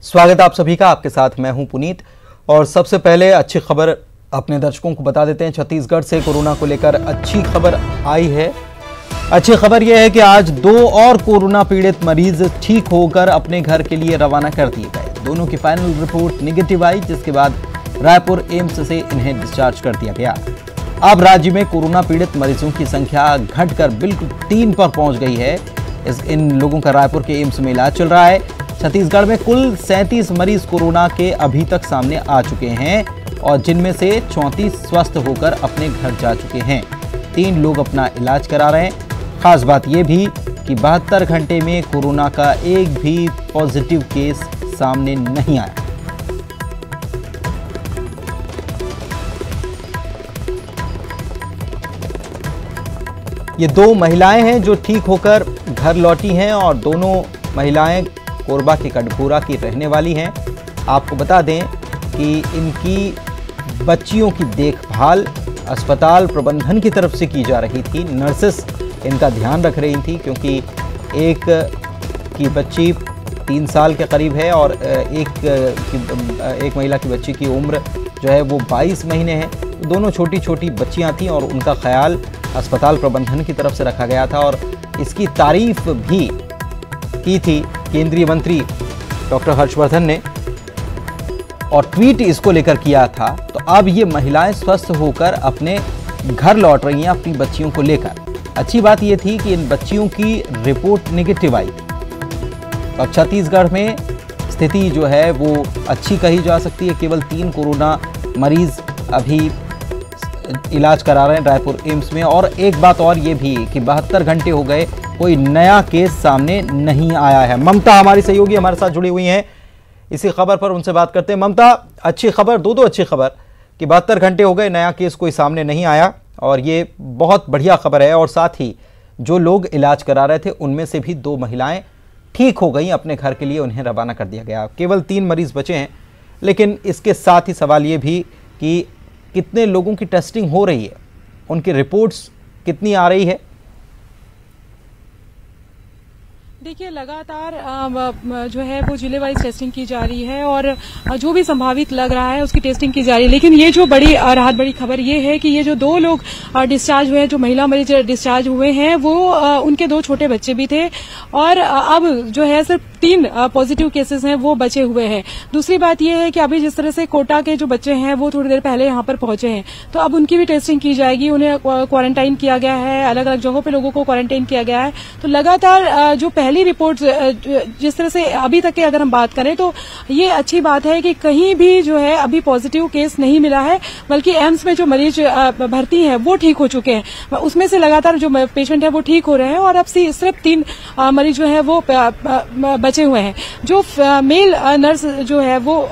स्वागत आप सभी का। आपके साथ मैं हूं पुनीत और सबसे पहले अच्छी खबर अपने दर्शकों को बता देते हैं। छत्तीसगढ़ से कोरोना को लेकर अच्छी खबर आई है। अच्छी खबर यह है कि आज 2 और कोरोना पीड़ित मरीज ठीक होकर अपने घर के लिए रवाना कर दिए गए। दोनों की फाइनल रिपोर्ट निगेटिव आई, जिसके बाद रायपुर एम्स से इन्हें डिस्चार्ज कर दिया गया। अब राज्य में कोरोना पीड़ित मरीजों की संख्या घटकर बिल्कुल 3 पर पहुंच गई है। इन लोगों का रायपुर के एम्स में इलाज चल रहा है। छत्तीसगढ़ में कुल 37 मरीज कोरोना के अभी तक सामने आ चुके हैं और जिनमें से 34 स्वस्थ होकर अपने घर जा चुके हैं। 3 लोग अपना इलाज करा रहे हैं। खास बात यह भी कि 72 घंटे में कोरोना का एक भी पॉजिटिव केस सामने नहीं आया। ये 2 महिलाएं हैं जो ठीक होकर घर लौटी हैं और दोनों महिलाएं कोरबा के कटघोरा की रहने वाली हैं। आपको बता दें कि इनकी बच्चियों की देखभाल अस्पताल प्रबंधन की तरफ से की जा रही थी। नर्सेस इनका ध्यान रख रही थी क्योंकि एक की बच्ची 3 साल के करीब है और एक महिला की बच्ची की उम्र जो है वो 22 महीने है। दोनों छोटी छोटी बच्चियां थीं और उनका ख्याल अस्पताल प्रबंधन की तरफ से रखा गया था और इसकी तारीफ भी की थी केंद्रीय मंत्री डॉक्टर हर्षवर्धन ने और ट्वीट इसको लेकर किया था। तो अब ये महिलाएं स्वस्थ होकर अपने घर लौट रही हैं अपनी बच्चियों को लेकर। अच्छी बात ये थी कि इन बच्चियों की रिपोर्ट निगेटिव आई। अब छत्तीसगढ़ में स्थिति जो है वो अच्छी कही जा सकती है। केवल 3 कोरोना मरीज अभी इलाज करा रहे हैं रायपुर एम्स में। और एक बात और ये भी कि 72 घंटे हो गए, कोई नया केस सामने नहीं आया है। ममता हमारी सहयोगी हमारे साथ जुड़ी हुई हैं इसी खबर पर, उनसे बात करते हैं। ममता, अच्छी खबर, दो अच्छी खबर कि 72 घंटे हो गए, नया केस कोई सामने नहीं आया और ये बहुत बढ़िया खबर है। और साथ ही जो लोग इलाज करा रहे थे उनमें से भी 2 महिलाएं ठीक हो गई अपने घर के लिए, उन्हें रवाना कर दिया गया। केवल 3 मरीज बचे हैं, लेकिन इसके साथ ही सवाल ये भी कि कितने लोगों की टेस्टिंग हो रही है, उनकी रिपोर्ट्स कितनी आ रही है। देखिए, लगातार जो है वो जिले वाइज टेस्टिंग की जा रही है और जो भी संभावित लग रहा है उसकी टेस्टिंग की जा रही है। लेकिन ये जो बड़ी राहत बड़ी खबर ये है कि ये जो 2 लोग डिस्चार्ज हुए हैं, जो महिला मरीज डिस्चार्ज हुए हैं, वो उनके 2 छोटे बच्चे भी थे और अब जो है सिर्फ 3 पॉजिटिव केसेस हैं वो बचे हुए हैं। दूसरी बात यह है कि अभी जिस तरह से कोटा के जो बच्चे हैं वो थोड़ी देर पहले यहाँ पर पहुंचे हैं, तो अब उनकी भी टेस्टिंग की जाएगी। उन्हें क्वारंटाइन किया गया है, अलग अलग जगहों पे लोगों को क्वारंटाइन किया गया है। तो लगातार जो पहली रिपोर्ट जिस तरह से अभी तक की अगर हम बात करें तो ये अच्छी बात है कि कहीं भी जो है अभी पॉजिटिव केस नहीं मिला है, बल्कि एम्स में जो मरीज भर्ती हैं वो ठीक हो चुके हैं। उसमें से लगातार जो पेशेंट है वो ठीक हो रहे हैं और अब सिर्फ 3 मरीज जो है वो बचे हुए हैं। जो मेल नर्स जो है वो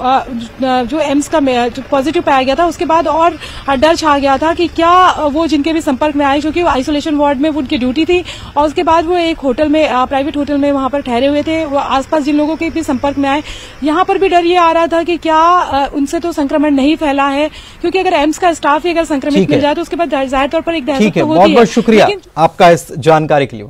जो एम्स का जो पॉजिटिव पाया गया था उसके बाद और डर छा गया था कि क्या वो जिनके भी संपर्क में आए, क्योंकि वो आइसोलेशन वार्ड में वो उनकी ड्यूटी थी और उसके बाद वो एक होटल में प्राइवेट होटल में वहां पर ठहरे हुए थे, वो आसपास जिन लोगों के भी संपर्क में आए, यहाँ पर भी डर ये आ रहा था कि क्या उनसे तो संक्रमण नहीं फैला है, क्योंकि अगर एम्स का स्टाफ ही अगर संक्रमित मिल जाए तो उसके बाद जाहिर तौर पर एक दहशत तो होती है। बहुत बहुत शुक्रिया आपका इस जानकारी के लिए।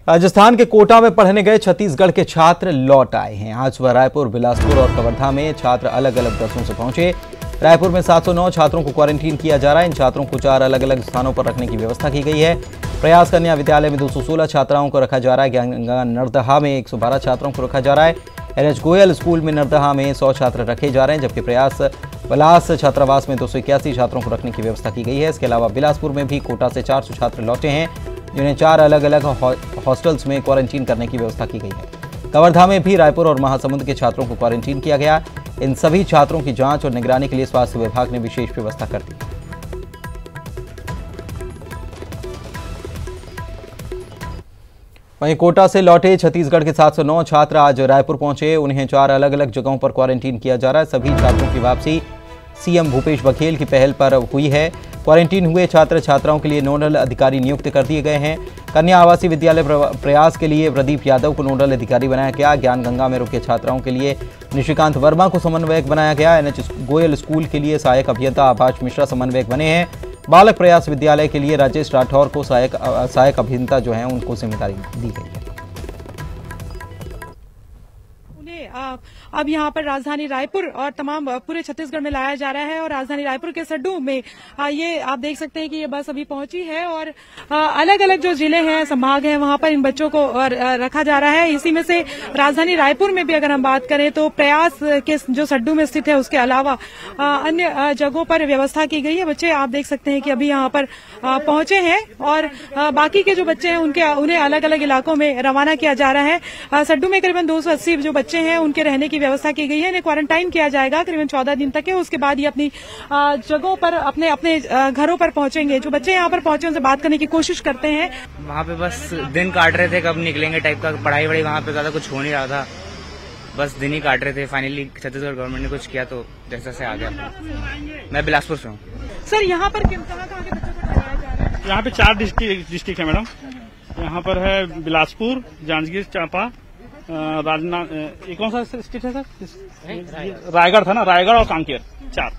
राजस्थान के कोटा में पढ़ने गए छत्तीसगढ़ के छात्र लौट आए हैं। आज सुबह रायपुर, बिलासपुर और कवर्धा में छात्र अलग अलग बसों से पहुंचे। रायपुर में 709 छात्रों को क्वारंटीन किया जा रहा है। इन छात्रों को 4 अलग अलग स्थानों पर रखने की व्यवस्था की गई है। प्रयास कन्या विद्यालय में 216 छात्राओं को रखा जा रहा है। ज्ञानगंगा नरदहा में 112 छात्रों को रखा जा रहा है। NH गोयल स्कूल में नरदहा में 100 छात्र रखे जा रहे हैं, जबकि प्रयास पलास छात्रावास में 281 छात्रों को रखने की व्यवस्था की गई है। इसके अलावा बिलासपुर में भी कोटा से 400 छात्र लौटे हैं, जिन्हें 4 अलग अलग हॉस्टल्स में क्वारंटीन करने की व्यवस्था की गई है। कवर्धा में भी रायपुर और महासमुंद के छात्रों को क्वारंटीन किया गया। इन सभी छात्रों की जांच और निगरानी के लिए स्वास्थ्य विभाग ने विशेष व्यवस्था कर दी। वहीं कोटा से लौटे छत्तीसगढ़ के 709 छात्र आज रायपुर पहुंचे। उन्हें 4 अलग अलग जगहों पर क्वारंटीन किया जा रहा है। सभी छात्रों की वापसी सीएम भूपेश बघेल की पहल पर हुई है। क्वारंटीन हुए छात्र छात्राओं के लिए नोडल अधिकारी नियुक्त कर दिए गए हैं। कन्या आवासीय विद्यालय प्रयास के लिए प्रदीप यादव को नोडल अधिकारी बनाया गया। ज्ञानगंगा में रुके छात्राओं के लिए निशिकांत वर्मा को समन्वयक बनाया गया। NH गोयल स्कूल के लिए सहायक अभियंता आभाष मिश्रा समन्वयक बने हैं। बालक प्रयास विद्यालय के लिए राजेश राठौर को सहायक अभियंता जो हैं उनको जिम्मेदारी दी गई है। अब यहाँ पर राजधानी रायपुर और तमाम पूरे छत्तीसगढ़ में लाया जा रहा है। और राजधानी रायपुर के सड्डू में ये आप देख सकते हैं कि ये बस अभी पहुंची है और अलग अलग जो जिले हैं, संभाग हैं, वहां पर इन बच्चों को रखा जा रहा है। इसी में से राजधानी रायपुर में भी अगर हम बात करें तो प्रयास के जो सड्डू में स्थित है उसके अलावा अन्य जगहों पर व्यवस्था की गई है। बच्चे आप देख सकते हैं कि अभी यहाँ पर पहुंचे हैं और बाकी के जो बच्चे हैं उन्हें अलग अलग इलाकों में रवाना किया जा रहा है। सड्डू में करीबन 280 जो बच्चे हैं उनके रहने की व्यवस्था की गई है। इन्हें क्वारंटाइन किया जाएगा करीबन 14 दिन तक है। उसके बाद ये अपनी जगहों पर अपने अपने घरों पर पहुंचेंगे। जो बच्चे यहाँ पर पहुंचे उनसे बात करने की कोशिश करते हैं। वहाँ पे बस दिन काट रहे थे कब निकलेंगे टाइप का, पढ़ाई वढ़ाई वहाँ पे ज्यादा कुछ हो नहीं रहा था, बस दिन ही काट रहे थे। फाइनली छत्तीसगढ़ गवर्नमेंट ने कुछ किया तो जैसा से आ गया। मैं बिलासपुर से हूँ। सर यहाँ पर कहाँ के बच्चों को ठहराया जा रहा है? यहाँ पे 4 डिस्ट्रिक्ट है मैडम। यहाँ पर है बिलासपुर, जांजगीर चांपा, राजनांद, ये कौन सा डिस्ट्रिक्ट है सर? रायगढ़ था ना, रायगढ़ और कांकेर। 4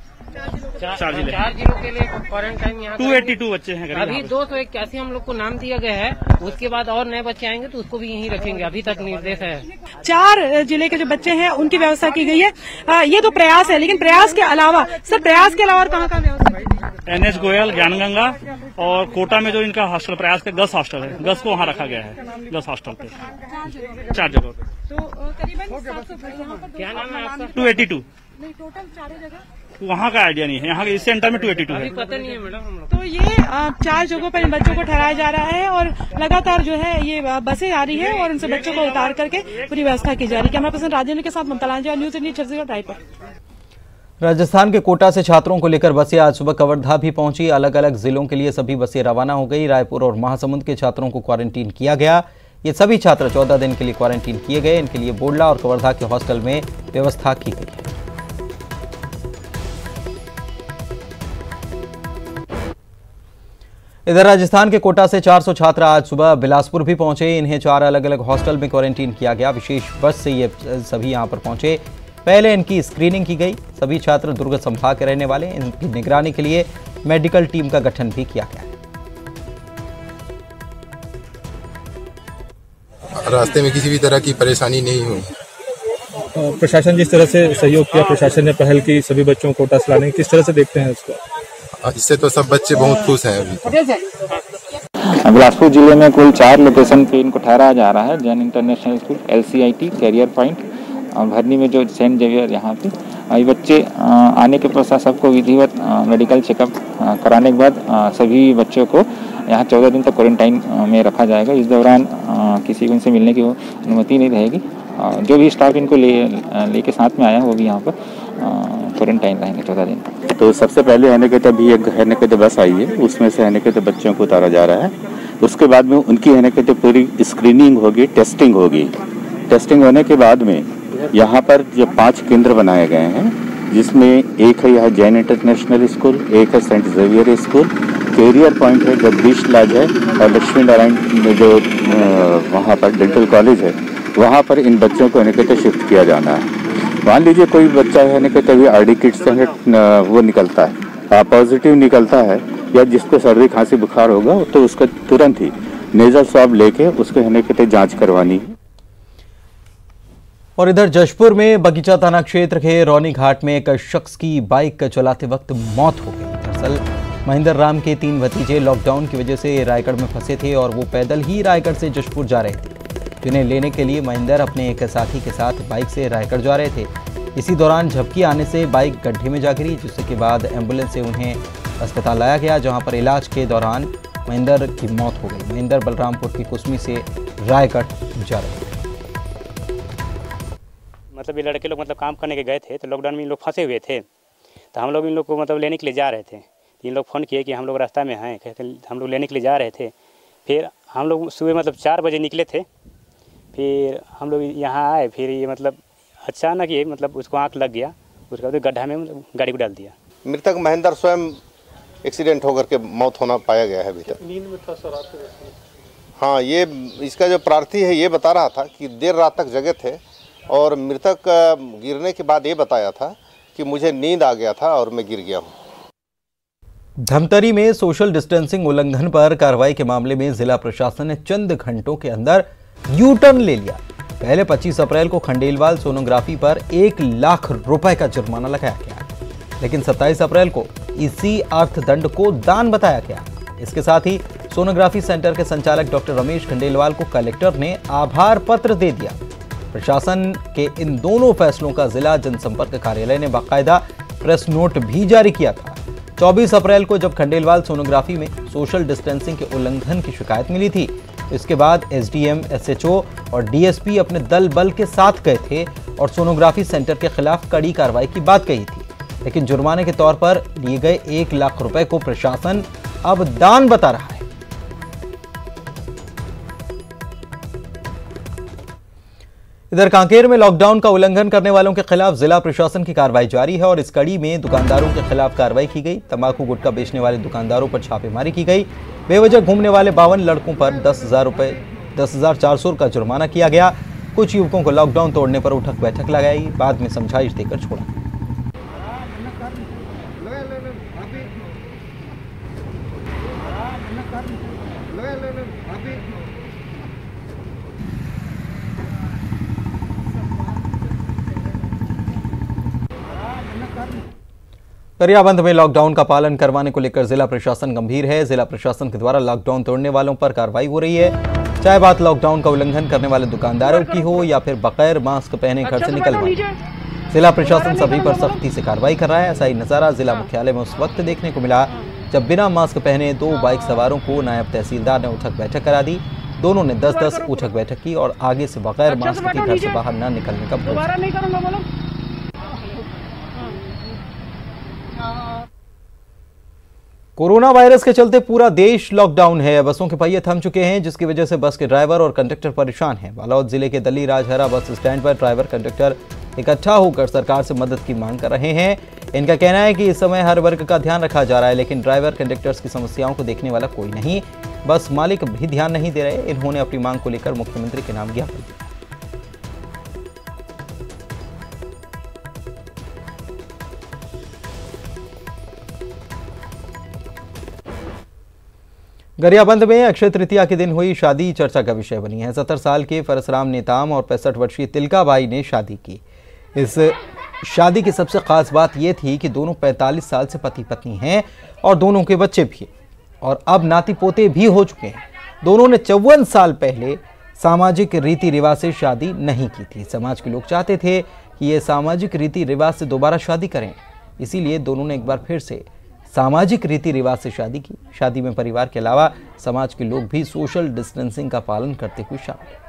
जिले। 4 जिलों के लिए क्वारंटाइन यहाँ 282 बच्चे हैं। अभी 281 हम लोग को नाम दिया गया है। उसके बाद और नए बच्चे आएंगे तो उसको भी यहीं रखेंगे। अभी तक निर्देश है 4 जिले के जो बच्चे हैं उनकी व्यवस्था की गई है। ये तो प्रयास है, लेकिन प्रयास के अलावा सर, प्रयास के अलावा और कहाँ व्यवस्था की गई? NH गोयल, ज्ञानगंगा और कोटा में जो इनका हॉस्टल प्रयास के 10 हॉस्टल है, 10 को वहाँ रखा गया है। 10 हॉस्टल पे 4 जगह पे। तो करीबन 700 क्या नाम है आपका? 282 नहीं, टोटल 4 जगह वहाँ का आइडिया नहीं है। यहाँ के इस सेंटर में 282 है। पता नहीं है मैडम हम लोग। तो ये 4 जगहों पर इन बच्चों को ठहराया जा रहा है और लगातार जो है ये बसें आ रही है और इनसे बच्चों को उतार करके पूरी व्यवस्था की जा रही है। कैमरा पर्सन राजेंद्र के साथ ममता लांजा, न्यूज 18 छत्तीसगढ़ रायपुर। राजस्थान के कोटा से छात्रों को लेकर बसें आज सुबह कवर्धा भी पहुंची। अलग अलग जिलों के लिए सभी बसें रवाना हो गई। रायपुर और महासमुंद के छात्रों को क्वारंटीन किया गया। ये सभी छात्र 14 दिन के लिए क्वारंटीन किए गए। इनके लिए बोडला और कवर्धा के हॉस्टल में व्यवस्था की गई है। इधर राजस्थान के कोटा से 400 छात्र आज सुबह बिलासपुर भी पहुंचे। इन्हें 4 अलग अलग हॉस्टल में क्वारंटीन किया गया। विशेष बस से ये सभी यहां पर पहुंचे। पहले इनकी स्क्रीनिंग की गई। सभी छात्र दुर्ग संभाग के रहने वाले। इनकी निगरानी के लिए मेडिकल टीम का गठन भी किया गया है। रास्ते में किसी भी तरह की परेशानी नहीं हुई। प्रशासन जिस तरह से सहयोग किया, प्रशासन ने पहल की सभी बच्चों को कोटा से लाने की, किस तरह से देखते हैं उसको? इससे तो सब बच्चे बहुत खुश हैं। अभी बिलासपुर जिले में कुल 4 लोकेशन पे इनको ठहराया जा रहा है। Jain international school, LCIT, career point, भरनी में जो सेंट जेवियर, यहाँ पे ये बच्चे आने के पश्चात सबको विधिवत मेडिकल चेकअप कराने के बाद सभी बच्चों को यहाँ 14 दिन तक क्वारंटाइन में रखा जाएगा। इस दौरान किसी को इनसे मिलने की अनुमति नहीं रहेगी। जो भी स्टाफ इनको लेके साथ में आया वो भी यहाँ पर क्वारंटाइन रहेंगे 14 दिन। तो सबसे पहले अभी एक बस आई है, उसमें से बच्चों को उतारा जा रहा है। उसके बाद में उनकी पूरी स्क्रीनिंग होगी, टेस्टिंग होगी। टेस्टिंग होने के बाद में यहाँ पर जो 5 केंद्र बनाए गए हैं, जिसमें एक है यहाँ जैन इंटरनेशनल स्कूल, एक है saint Xavier school, career point है, जगदीश लॉज है और लक्ष्मी नारायण में जो वहाँ पर डेंटल कॉलेज है, वहाँ पर इन बच्चों को शिफ्ट किया जाना है। मान लीजिए कोई बच्चा है RD किट से वो निकलता है, पॉजिटिव निकलता है, या जिसको सर्दी खांसी बुखार होगा तो उसका तुरंत ही नेजल स्वाब लेके उसको जांच करवानी है। और इधर जशपुर में बगीचा थाना क्षेत्र के रौनी घाट में एक शख्स की बाइक चलाते वक्त मौत हो गई। दरअसल महेंद्र राम के 3 भतीजे लॉकडाउन की वजह से रायगढ़ में फंसे थे और वो पैदल ही रायगढ़ से जशपुर जा रहे थे। जिन्हें लेने के लिए महेंद्र अपने एक साथी के साथ बाइक से रायगढ़ जा रहे थे। इसी दौरान झपकी आने से बाइक गड्ढे में जा गिरी, जिसके बाद एम्बुलेंस से उन्हें अस्पताल लाया गया, जहां पर इलाज के दौरान महेंद्र की मौत हो गई। महेंद्र बलरामपुर की कुसमी से रायगढ़ जा रहे थे। मतलब ये लड़के लोग काम करने के गए थे, तो लॉकडाउन में इन लोग फंसे हुए थे। तो हम लोग इन लोग को लेने के लिए जा रहे थे। इन लोग फ़ोन किए कि हम लोग रास्ता में हैं, कहते हम लोग लेने के लिए जा रहे थे। फिर हम लोग सुबह 4 बजे निकले थे। फिर हम लोग यहाँ आए, फिर ये अचानक ये उसको आँख लग गया, उसके बाद गड्ढा में गाड़ी को डाल दिया। मृतक महेंद्र स्वयं एक्सीडेंट होकर के मौत होना पाया गया है। अभी तक नींद में था सर। हाँ, ये इसका जो प्रार्थी है ये बता रहा था कि देर रात तक जगे थे और मृतक गिरने के बाद ये बताया था कि मुझे नींद आ गया था और मैं गिर गया हूँ। धमतरी में सोशल डिस्टेंसिंग उल्लंघन पर कार्रवाई के मामले में जिला प्रशासन ने चंद घंटों के अंदर यू टर्न ले लिया। पहले 25 अप्रैल को खंडेलवाल सोनोग्राफी पर 1 लाख रुपए का जुर्माना लगाया गया, लेकिन 27 अप्रैल को इसी अर्थदंड को दान बताया गया। इसके साथ ही सोनोग्राफी सेंटर के संचालक डॉक्टर रमेश खंडेलवाल को कलेक्टर ने आभार पत्र दे दिया। प्रशासन के इन दोनों फैसलों का जिला जनसंपर्क कार्यालय ने बाकायदा प्रेस नोट भी जारी किया था। 24 अप्रैल को जब खंडेलवाल सोनोग्राफी में सोशल डिस्टेंसिंग के उल्लंघन की शिकायत मिली थी, इसके बाद एसडीएम, एसएचओ और डीएसपी अपने दल बल के साथ गए थे और सोनोग्राफी सेंटर के खिलाफ कड़ी कार्रवाई की बात कही थी, लेकिन जुर्माने के तौर पर लिए गए 1 लाख रुपए को प्रशासन अब दान बता रहा है। इधर कांकेर में लॉकडाउन का उल्लंघन करने वालों के खिलाफ जिला प्रशासन की कार्रवाई जारी है और इस कड़ी में दुकानदारों के खिलाफ कार्रवाई की गई। तंबाकू गुटखा बेचने वाले दुकानदारों पर छापेमारी की गई। बेवजह घूमने वाले 52 लड़कों पर 10,400 का जुर्माना किया गया। कुछ युवकों को लॉकडाउन तोड़ने पर उठक बैठक लगाई, बाद में समझाइश देकर छोड़ा। गरियाबंद में लॉकडाउन का पालन करवाने को लेकर जिला प्रशासन गंभीर है। जिला प्रशासन के द्वारा लॉकडाउन तोड़ने वालों पर कार्रवाई हो रही है, चाहे बात लॉकडाउन का उल्लंघन करने वाले दुकानदारों की हो या फिर बगैर मास्क पहने घर से निकलवाने। जिला प्रशासन सभी पर सख्ती से कार्रवाई कर रहा है। ऐसा ही नजारा जिला मुख्यालय में उस वक्त देखने को मिला जब बिना मास्क पहने 2 बाइक सवारों को नायब तहसीलदार ने उठक बैठक करा दी। दोनों ने 10-10 उठक बैठक की और आगे से बगैर मास्क के घर से बाहर न निकलने का भरोसा। कोरोना वायरस के चलते पूरा देश लॉकडाउन है। बसों के पहिए थम चुके हैं, जिसकी वजह से बस के ड्राइवर और कंडक्टर परेशान हैं। बालोद जिले के दली राजहरा बस स्टैंड पर ड्राइवर कंडक्टर इकट्ठा होकर सरकार से मदद की मांग कर रहे हैं। इनका कहना है कि इस समय हर वर्ग का ध्यान रखा जा रहा है, लेकिन ड्राइवर कंडक्टर्स की समस्याओं को देखने वाला कोई नहीं। बस मालिक भी ध्यान नहीं दे रहे। इन्होंने अपनी मांग को लेकर मुख्यमंत्री के नाम ज्ञापन दिया। गरियाबंद में अक्षय तृतीया के दिन हुई शादी चर्चा का विषय बनी है। 70 साल के परसराम नेताम और 65 वर्षीय तिलकाबाई ने शादी की। इस शादी की सबसे खास बात यह थी कि दोनों 45 साल से पति पत्नी हैं और दोनों के बच्चे भी, और अब नाती पोते भी हो चुके हैं। दोनों ने 54 साल पहले सामाजिक रीति रिवाज से शादी नहीं की थी। समाज के लोग चाहते थे कि ये सामाजिक रीति रिवाज से दोबारा शादी करें, इसीलिए दोनों ने एक बार फिर से सामाजिक रीति रिवाज से शादी की। शादी में परिवार के अलावा समाज के लोग भी सोशल डिस्टेंसिंग का पालन करते हुए शामिल।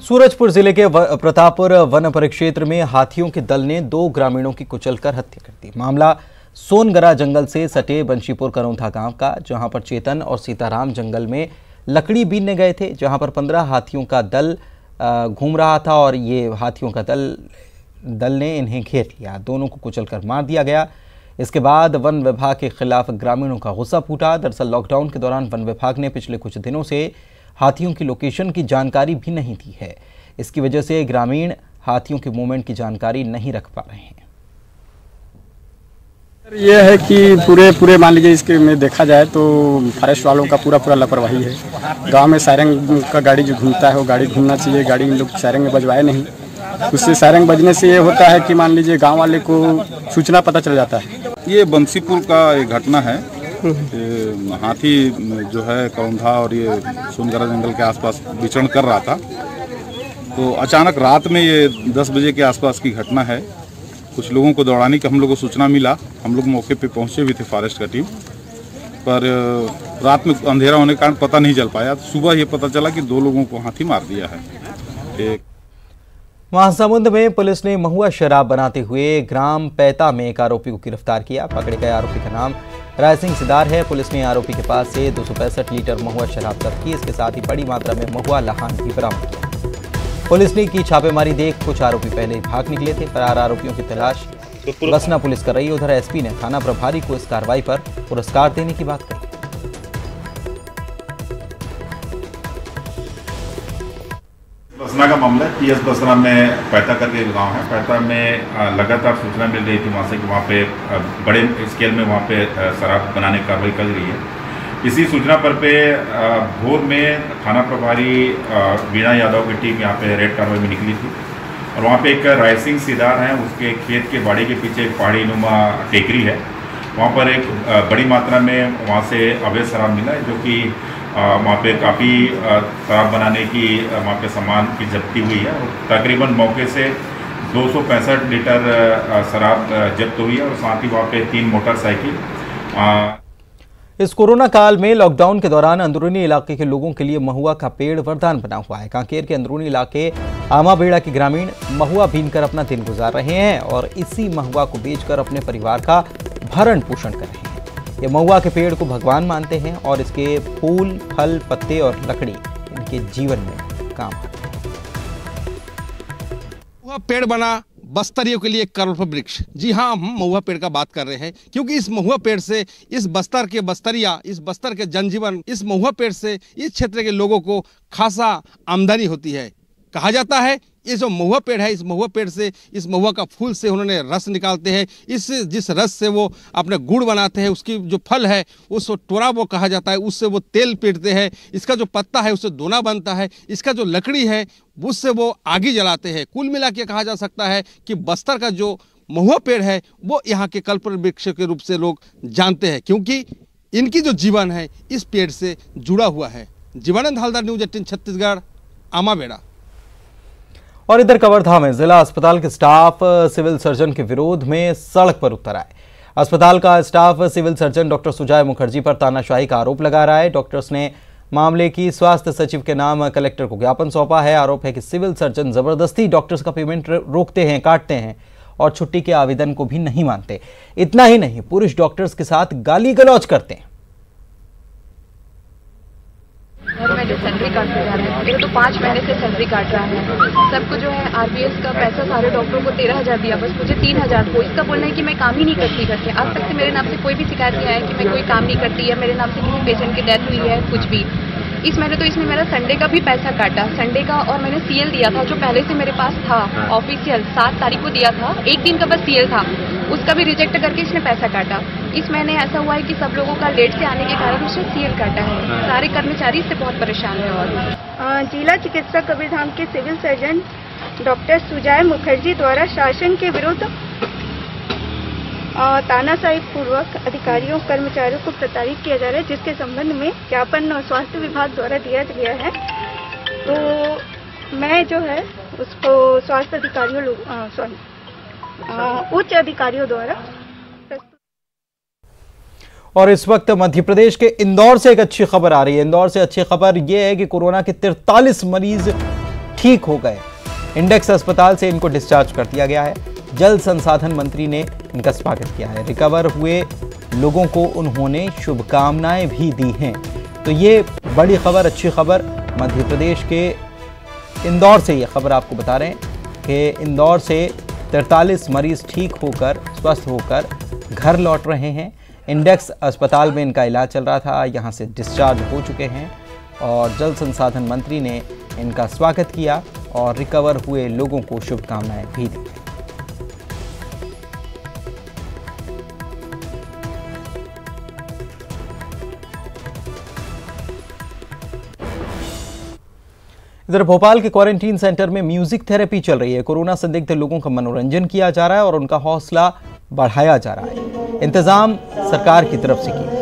सूरजपुर जिले के प्रतापपुर वन परिक्षेत्र में हाथियों के दल ने 2 ग्रामीणों की कुचलकर हत्या कर दी। मामला सोनगरा जंगल से सटे बंशीपुर करौंथा गांव का, जहां पर चेतन और सीताराम जंगल में लकड़ी बीनने गए थे, जहां पर 15 हाथियों का दल घूम रहा था और ये हाथियों का दल ने इन्हें घेर लिया। दोनों को कुचलकर मार दिया गया। इसके बाद वन विभाग के खिलाफ ग्रामीणों का गुस्सा फूटा। दरअसल लॉकडाउन के दौरान वन विभाग ने पिछले कुछ दिनों से हाथियों की लोकेशन की जानकारी भी नहीं दी है। इसकी वजह से ग्रामीण हाथियों के मूवमेंट की जानकारी नहीं रख पा रहे हैं। ये है कि पूरे मान लीजिए इसके में देखा जाए तो फॉरेस्ट वालों का पूरा लापरवाही है। गांव में सायरन का गाड़ी जो घूमता है वो गाड़ी घूमना चाहिए, गाड़ी इन लोग सायरन में बजवाए नहीं। उससे सायरन बजने से ये होता है कि मान लीजिए गांव वाले को सूचना पता चल जाता है। ये बंसीपुर का एक घटना है। हाथी जो है करौंधा और ये सोनगरा जंगल के आसपास विचरण कर रहा था, तो अचानक रात में ये 10 बजे के आसपास की घटना है। कुछ लोगों को दौड़ाने की हम लोग को सूचना मिला। हम लोग मौके पे पहुंचे भी थे फॉरेस्ट का टीम, पर रात में अंधेरा होने के कारण पता नहीं चल पाया। सुबह ये पता चला कि 2 लोगों को हाथी मार दिया है। महासमुंद में पुलिस ने महुआ शराब बनाते हुए ग्राम पैता में एक आरोपी को गिरफ्तार किया। पकड़े गए आरोपी का नाम राय सिंह सिदार है। पुलिस ने आरोपी के पास से 265 लीटर महुआ शराब जब्त की। इसके साथ ही बड़ी मात्रा में महुआ लहान भी बरामद किया। पुलिस ने की छापेमारी देख कुछ आरोपी पहले ही भाग निकले थे। फरार आरोपियों की तलाश बसना पुलिस कर रही है। उधर एसपी ने थाना प्रभारी को इस कार्रवाई पर पुरस्कार देने की बात कही। बसना का मामला है। पीएस बसना में पैता करके एक गांव है। पैता में लगातार सूचना मिल रही थी वहाँ से कि वहाँ पे बड़े स्केल में वहाँ पे शराब बनाने की कार्रवाई कर रही है। इसी सूचना पर पे भोर में थाना प्रभारी वीणा यादव की टीम यहाँ पे रेड कार्रवाई में निकली थी और वहाँ पे एक राय सिंह सीदार हैं, उसके खेत के बाड़ी के पीछे एक पहाड़ी नुमा टेकरी है, वहाँ पर एक बड़ी मात्रा में वहाँ से अवैध शराब मिला है, जो कि वहाँ पे काफ़ी शराब बनाने की वहाँ पे सामान की जब्ती हुई है और तकरीबन मौके से 265 लीटर शराब जब्त हुई है और साथ ही वहाँ पे 3 मोटरसाइकिल। इस कोरोना काल में लॉकडाउन के दौरान अंदरूनी इलाके के लोगों के लिए महुआ का पेड़ वरदान बना हुआ है। कांकेर के अंदरूनी इलाके आमाबेड़ा के ग्रामीण महुआ बीनकर अपना दिन गुजार रहे हैं और इसी महुआ को बेचकर अपने परिवार का भरण पोषण कर रहे हैं। ये महुआ के पेड़ को भगवान मानते हैं और इसके फूल, फल, पत्ते और लकड़ी इनके जीवन में काम आते हैं। महुआ पेड़ बना बस्तरियों के लिए एक करोड़ वृक्ष। जी हाँ, हम महुआ पेड़ का बात कर रहे हैं क्योंकि इस महुआ पेड़ से इस बस्तर के बस्तरिया, इस बस्तर के जनजीवन, इस महुआ पेड़ से इस क्षेत्र के लोगों को खासा आमदनी होती है। कहा जाता है ये जो महुआ पेड़ है, इस महुआ पेड़ से, इस महुआ का फूल से उन्होंने रस निकालते हैं। इस जिस रस से वो अपने गुड़ बनाते हैं, उसकी जो फल है उसको टोरा वो कहा जाता है, उससे वो तेल पीटते हैं। इसका जो पत्ता है उससे दोना बनता है। इसका जो लकड़ी है उससे वो आगी जलाते हैं। कुल मिला के कहा जा सकता है कि बस्तर का जो महुआ पेड़ है वो यहाँ के कल्पवृक्ष वृक्ष के रूप से लोग जानते हैं क्योंकि इनकी जो जीवन है इस पेड़ से जुड़ा हुआ है। जीवानंद हालदार, न्यूज 18 छत्तीसगढ़, आमाबेड़ा। और इधर कवर्धा में जिला अस्पताल के स्टाफ सिविल सर्जन के विरोध में सड़क पर उतर आए। अस्पताल का staff civil surgeon doctor Sujay Mukherjee पर तानाशाही का आरोप लगा रहा है। डॉक्टर्स ने मामले की स्वास्थ्य सचिव के नाम कलेक्टर को ज्ञापन सौंपा है। आरोप है कि सिविल सर्जन जबरदस्ती डॉक्टर्स का पेमेंट रोकते हैं, काटते हैं और छुट्टी के आवेदन को भी नहीं मानते। इतना ही नहीं, पुरुष डॉक्टर्स के साथ गाली गलौज करते हैं। और मैं जो सैलरी काटने जा रहा है, मेरे तो 5 महीने से सैलरी काट रहा है। सबको जो है आरबीएस का पैसा सारे डॉक्टरों को 13,000 दिया, बस मुझे 3,000 को। इसका बोलना है कि मैं काम ही नहीं करती करके। आज तक से मेरे नाम से कोई भी शिकायत नहीं आया कि मैं कोई काम नहीं करती है, मेरे नाम से किसी पेशेंट की डेथ हुई है, कुछ भी। इस महीने तो इसने मेरा संडे का भी पैसा काटा, संडे का, और मैंने सीएल दिया था जो पहले से मेरे पास था ऑफिशियल, 7 तारीख को दिया था। 1 दिन का बस सीएल था, उसका भी रिजेक्ट करके इसने पैसा काटा। इस महीने ऐसा हुआ है कि सब लोगों का लेट से आने के कारण उसने सीएल काटा है। सारे कर्मचारी इससे बहुत परेशान है। और जिला चिकित्सा कबीरधाम के civil surgeon doctor Sujay Mukherjee द्वारा शासन के विरुद्ध तानाशाही पूर्वक अधिकारियों कर्मचारियों को प्रताड़ित किया जा रहा है, जिसके संबंध में ज्ञापन स्वास्थ्य विभाग द्वारा दिया गया है। तो मैं जो है उसको स्वास्थ्य अधिकारियों उच्च अधिकारियों द्वारा। और इस वक्त मध्य प्रदेश के इंदौर से एक अच्छी खबर आ रही है। इंदौर से अच्छी खबर यह है कि कोरोना के 43 मरीज ठीक हो गए। इंडेक्स अस्पताल से इनको डिस्चार्ज कर दिया गया है। जल संसाधन मंत्री ने इनका स्वागत किया है। रिकवर हुए लोगों को उन्होंने शुभकामनाएं भी दी हैं। तो ये बड़ी खबर, अच्छी खबर मध्य प्रदेश के इंदौर से ये खबर आपको बता रहे हैं कि इंदौर से 43 मरीज ठीक होकर, स्वस्थ होकर घर लौट रहे हैं। इंडेक्स अस्पताल में इनका इलाज चल रहा था, यहाँ से डिस्चार्ज हो चुके हैं और जल संसाधन मंत्री ने इनका स्वागत किया और रिकवर हुए लोगों को शुभकामनाएं भी दी। इधर भोपाल के क्वारंटीन सेंटर में म्यूजिक थेरेपी चल रही है। कोरोना संदिग्ध लोगों का मनोरंजन किया जा रहा है और उनका हौसला बढ़ाया जा रहा है। इंतजाम सरकार की तरफ से किया।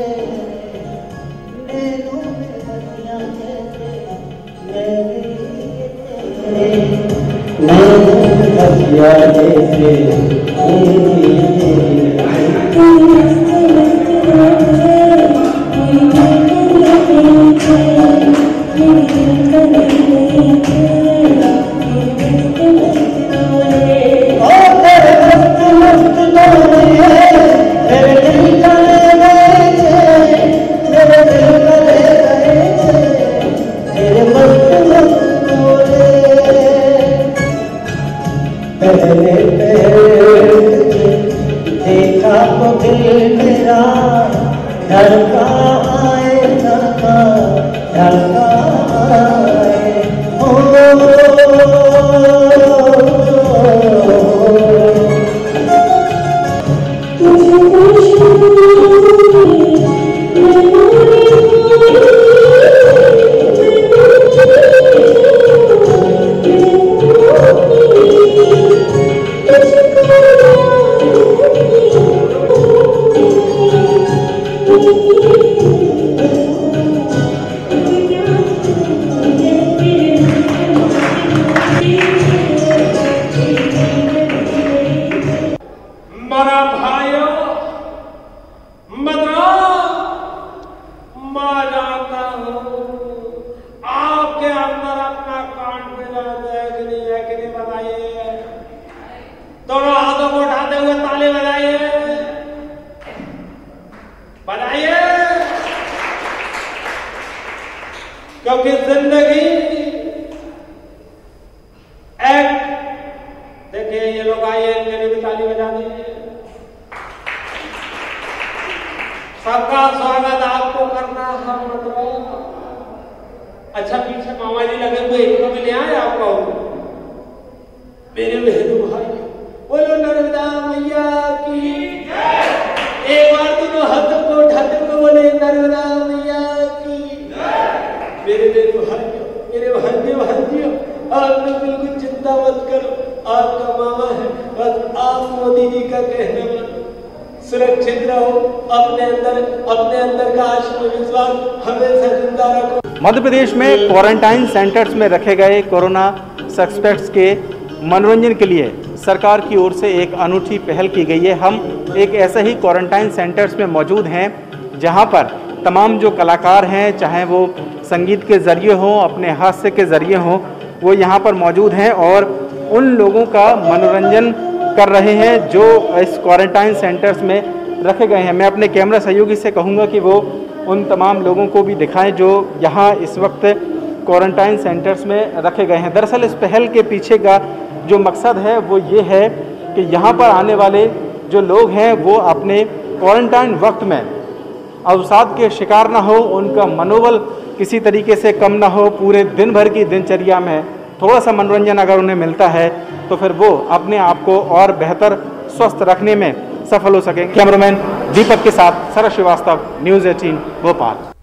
में ताली बजाइए, बजाइए, क्योंकि जिंदगी एक, देखिए ये लोग आइए, इनके लिए भी ताली बजा दीजिए। सबका स्वागत आपको करना है मतलब। अच्छा पीछे मामा जी लगे हुए, इनको भी ले आए आपका मेरे बहनों भाई, बोलो नर्मदा मैया की जय। एक बार दोनों हाथों को उठाते हुए बोले नर्मदा मैया की जय। मेरे बहनों भाइयों, मेरे भाइयों, आप लोग बिल्कुल चिंता मत करो, आपका मामा है, बस आप मोदी जी का कहना मानो, सुरक्षित रहो, अपने अंदर का आत्मविश्वास हमेशा जिंदा रखो। मध्य प्रदेश में क्वारंटाइन सेंटर्स में रखे गए कोरोना सस्पेक्ट्स के मनोरंजन के लिए सरकार की ओर से एक अनूठी पहल की गई है। हम एक ऐसे ही क्वारंटाइन सेंटर्स में मौजूद हैं जहां पर तमाम जो कलाकार हैं, चाहे वो संगीत के ज़रिए हों, अपने हास्य के ज़रिए हों, वो यहाँ पर मौजूद हैं और उन लोगों का मनोरंजन कर रहे हैं जो इस क्वारंटाइन सेंटर्स में रखे गए हैं। मैं अपने कैमरा सहयोगी से कहूँगा कि वो उन तमाम लोगों को भी दिखाएं जो यहाँ इस वक्त क्वारंटाइन सेंटर्स में रखे गए हैं। दरअसल इस पहल के पीछे का जो मकसद है वो ये है कि यहाँ पर आने वाले जो लोग हैं वो अपने क्वारंटाइन वक्त में अवसाद के शिकार ना हो, उनका मनोबल किसी तरीके से कम ना हो, पूरे दिन भर की दिनचर्या में थोड़ा सा मनोरंजन अगर उन्हें मिलता है तो फिर वो अपने आप को और बेहतर स्वस्थ रखने में सफल हो सकें। कैमरामैन दीपक के साथ सरस श्रीवास्तव, न्यूज़ 18 भोपाल।